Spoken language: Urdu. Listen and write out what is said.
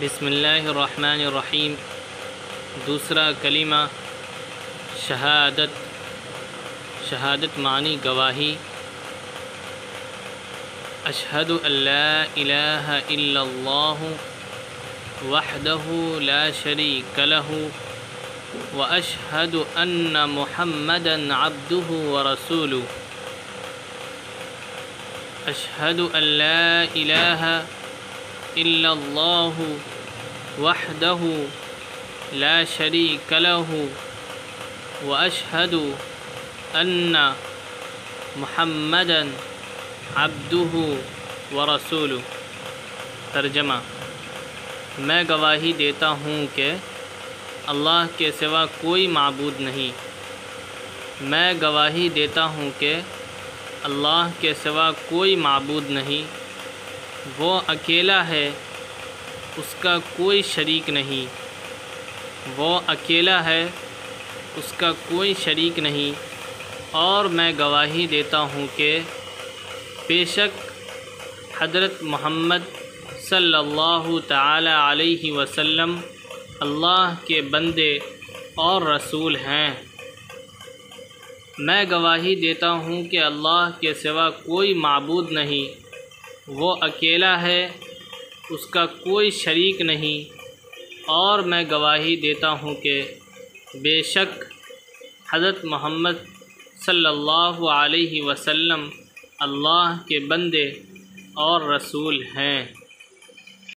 بسم اللہ الرحمن الرحیم۔ دوسرا کلمہ شہادت معنی گواہی۔ اشہد ان لا الہ الا اللہ وحدہ لا شریک لہ واشہد ان محمدا عبدہ ورسولہ۔ اشہد ان لا الہ الا اللہ وحدہ لا شریک لہ واشہد ان محمدا عبدہ ورسولہ۔ ترجمہ: میں گواہی دیتا ہوں کہ اللہ کے سوا کوئی معبود نہیں۔ میں گواہی دیتا ہوں کہ اللہ کے سوا کوئی معبود نہیں، وہ اکیلا ہے، اس کا کوئی شریک نہیں۔ وہ اکیلا ہے، اس کا کوئی شریک نہیں، اور میں گواہی دیتا ہوں کہ بے شک حضرت محمد صلی اللہ تعالی علیہ وسلم اللہ کے بندے اور رسول ہیں۔ میں گواہی دیتا ہوں کہ اللہ کے سوا کوئی معبود نہیں، وہ اکیلا ہے، اس کا کوئی شریک نہیں، اور میں گواہی دیتا ہوں کہ بے شک حضرت محمد صلی اللہ علیہ وسلم اللہ کے بندے اور رسول ہیں۔